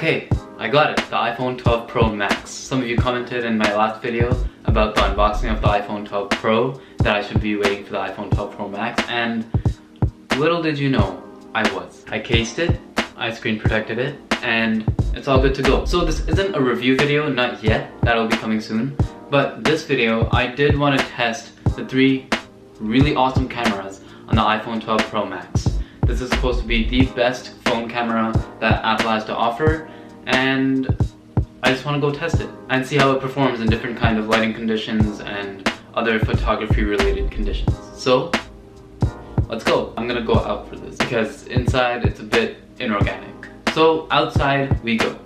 Okay, I got it, the iPhone 12 Pro Max. Some of you commented in my last video about the unboxing of the iPhone 12 Pro that I should be waiting for the iPhone 12 Pro Max, and little did you know, I was. I cased it, I screen protected it, and it's all good to go. So this isn't a review video, not yet, that'll be coming soon, but this video I did want to test the 3 really awesome cameras on the iPhone 12 Pro Max. This is supposed to be the best phone camera that Apple has to offer, and I just want to go test it and see how it performs in different kind of lighting conditions and other photography related conditions. So let's go. I'm gonna go out for this because inside it's a bit inorganic. So outside we go.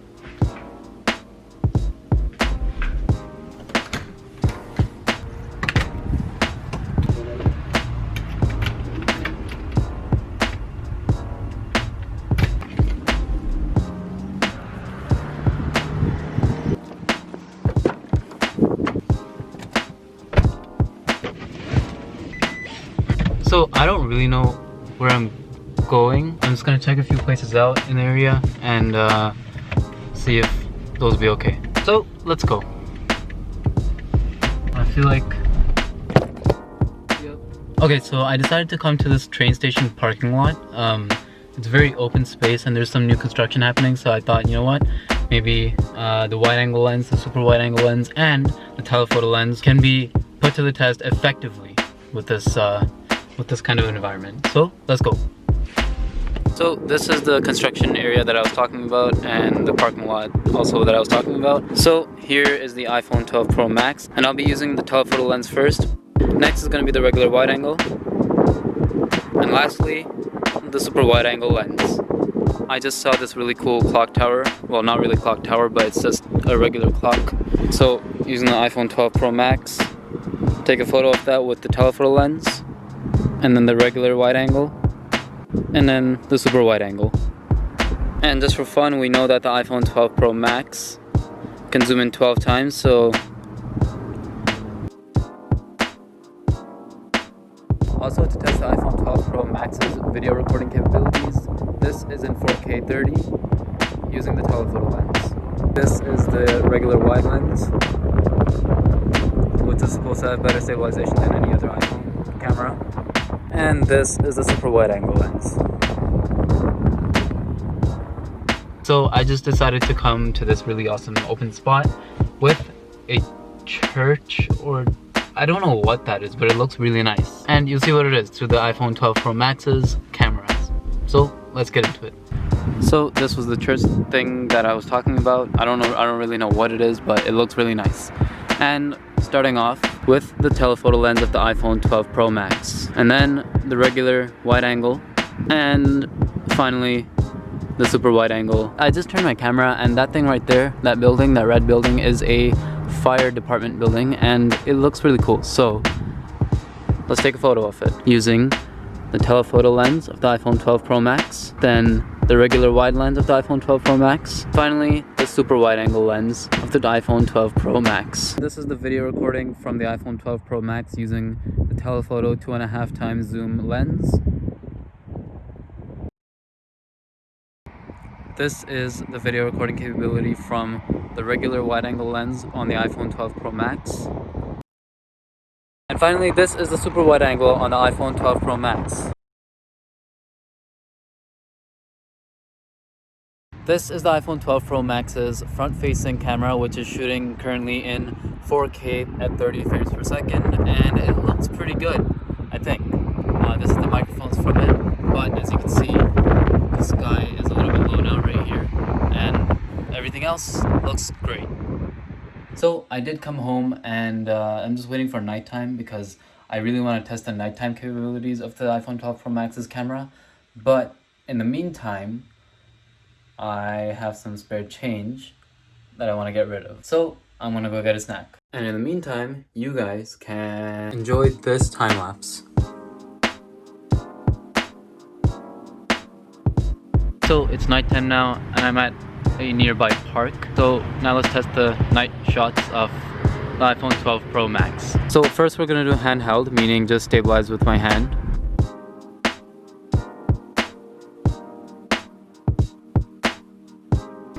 So I don't really know where I'm going. I'm just gonna check a few places out in the area and see if those will be okay. So let's go. I feel like... Okay, so I decided to come to this train station parking lot. It's a very open space and there's some new construction happening, so I thought, you know what? Maybe the wide angle lens, the super wide angle lens, and the telephoto lens can be put to the test effectively with this kind of environment. So let's go. So this is the construction area that I was talking about and the parking lot also that I was talking about. So here is the iPhone 12 Pro Max, and I'll be using the telephoto lens first. Next is going to be the regular wide angle, and lastly the super wide angle lens. I just saw this really cool clock tower. Well, not really clock tower, but it's just a regular clock. So using the iPhone 12 Pro Max, take a photo of that with the telephoto lens, and then the regular wide angle, and then the super wide angle. And just for fun, we know that the iPhone 12 Pro Max can zoom in 12 times, so also to test the iPhone 12 Pro Max's video recording capabilities, this is in 4K 30 using the telephoto lens. This is the regular wide lens, which is supposed to have better stabilization than any other iPhone camera. And this is the super wide angle lens. So I just decided to come to this really awesome open spot with a church, or I don't know what that is, but it looks really nice. And you'll see what it is through the iPhone 12 Pro Max's cameras. So let's get into it. So this was the church thing that I was talking about. I don't really know what it is, but it looks really nice. And starting off with the telephoto lens of the iPhone 12 Pro Max, and then the regular wide angle, and finally the super wide angle. I just turned my camera, and that thing right there, that building, that red building, is a fire department building, and it looks really cool. So let's take a photo of it using the telephoto lens of the iPhone 12 Pro Max, then the regular wide lens of the iPhone 12 Pro Max, finally the super wide angle lens of the iPhone 12 Pro Max. This is the video recording from the iPhone 12 Pro Max using the telephoto 2.5 times zoom lens. This is the video recording capability from the regular wide angle lens on the iPhone 12 Pro Max. And finally, this is the super wide angle on the iPhone 12 Pro Max. This is the iPhone 12 Pro Max's front-facing camera, which is shooting currently in 4K at 30 frames per second, and it looks pretty good, I think. This is the microphones from it, but as you can see, the sky is a little bit low now right here, and everything else looks great. So I did come home, and I'm just waiting for nighttime because I really want to test the nighttime capabilities of the iPhone 12 Pro Max's camera. But in the meantime, I have some spare change that I want to get rid of. So I'm gonna go get a snack. And in the meantime, you guys can enjoy this time lapse. So it's nighttime now, and I'm at a nearby park. So now let's test the night shots of the iPhone 12 Pro Max. So first we're gonna do handheld, meaning just stabilize with my hand.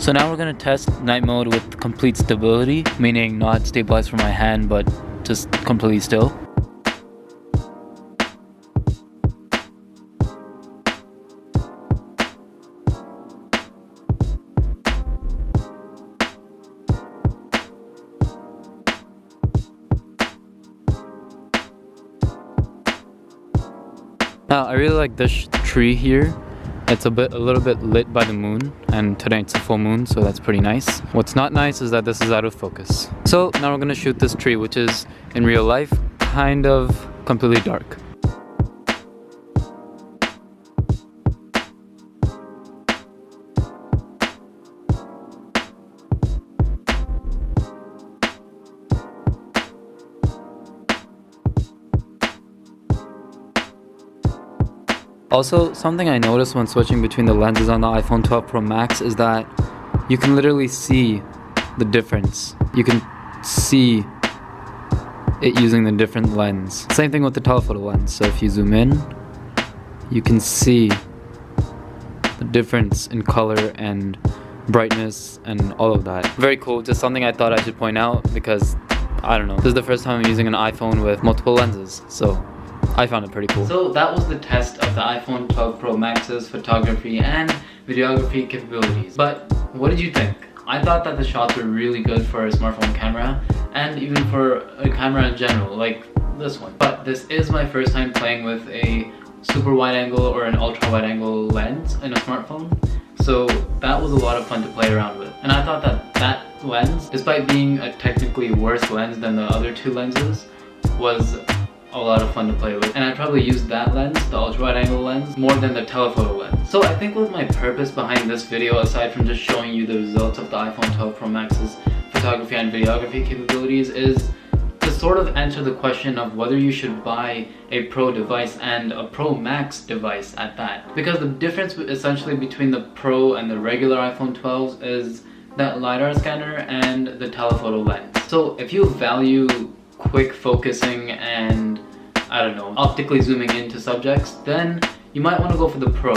So now we're gonna test night mode with complete stability, meaning not stabilized for my hand, but just completely still. Now I really like this tree here. It's a little bit lit by the moon, and today it's a full moon, so that's pretty nice. What's not nice is that this is out of focus. So now we're gonna shoot this tree, which is in real life kind of completely dark. Also, something I noticed when switching between the lenses on the iPhone 12 Pro Max is that you can literally see the difference. You can see it using the different lens. Same thing with the telephoto lens. So if you zoom in, you can see the difference in color and brightness and all of that. Very cool, just something I thought I should point out because, I don't know, this is the first time I'm using an iPhone with multiple lenses, so I found it pretty cool. So that was the test of the iPhone 12 Pro Max's photography and videography capabilities. But what did you think? I thought that the shots were really good for a smartphone camera and even for a camera in general, like this one. But this is my first time playing with a super wide angle or an ultra wide angle lens in a smartphone. So that was a lot of fun to play around with. And I thought that that lens, despite being a technically worse lens than the other two lenses, was a lot of fun to play with. And I probably used that lens, the ultra wide angle lens, more than the telephoto lens. So I think what my purpose behind this video, aside from just showing you the results of the iPhone 12 Pro Max's photography and videography capabilities, is to sort of answer the question of whether you should buy a Pro device and a Pro Max device at that. Because the difference essentially between the Pro and the regular iPhone 12s is that LiDAR scanner and the telephoto lens. So if you value quick focusing and, I don't know, optically zooming into subjects, then you might want to go for the Pro.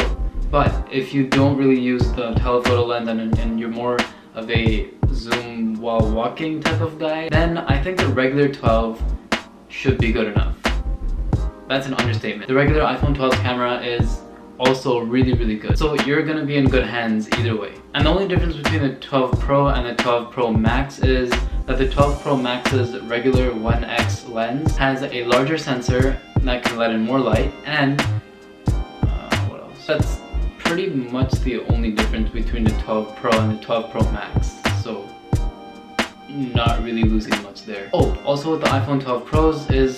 But if you don't really use the telephoto lens and you're more of a zoom while walking type of guy, then I think the regular 12 should be good enough. That's an understatement. The regular iPhone 12 camera is also really good. So you're gonna be in good hands either way. And the only difference between the 12 Pro and the 12 Pro Max is that the 12 Pro Max's regular 1x lens has a larger sensor that can let in more light, and what else? That's pretty much the only difference between the 12 Pro and the 12 Pro Max. So not really losing much there. Oh, also with the iPhone 12 Pros is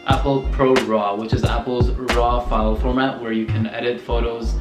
Apple Pro RAW, which is Apple's RAW file format where you can edit photos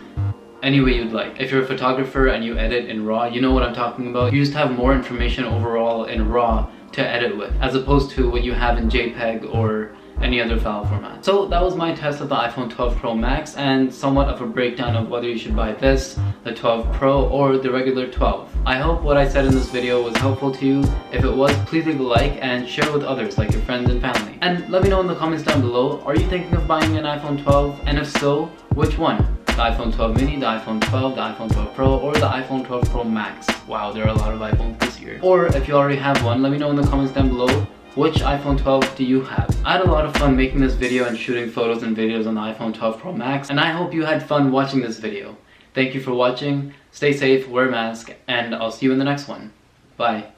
any way you'd like. If you're a photographer and you edit in RAW, you know what I'm talking about. You just have more information overall in RAW to edit with, as opposed to what you have in JPEG or any other file format. So that was my test of the iPhone 12 Pro Max and somewhat of a breakdown of whether you should buy this, the 12 Pro, or the regular 12. I hope what I said in this video was helpful to you. If it was, please leave a like and share with others, like your friends and family. And let me know in the comments down below, are you thinking of buying an iPhone 12? And if so, which one? The iPhone 12 mini, the iPhone 12, the iPhone 12 Pro, or the iPhone 12 Pro Max? Wow, there are a lot of iPhones this year. Or if you already have one, let me know in the comments down below, which iPhone 12 do you have? I had a lot of fun making this video and shooting photos and videos on the iPhone 12 Pro Max, and I hope you had fun watching this video. Thank you for watching, stay safe, wear a mask, and I'll see you in the next one. Bye.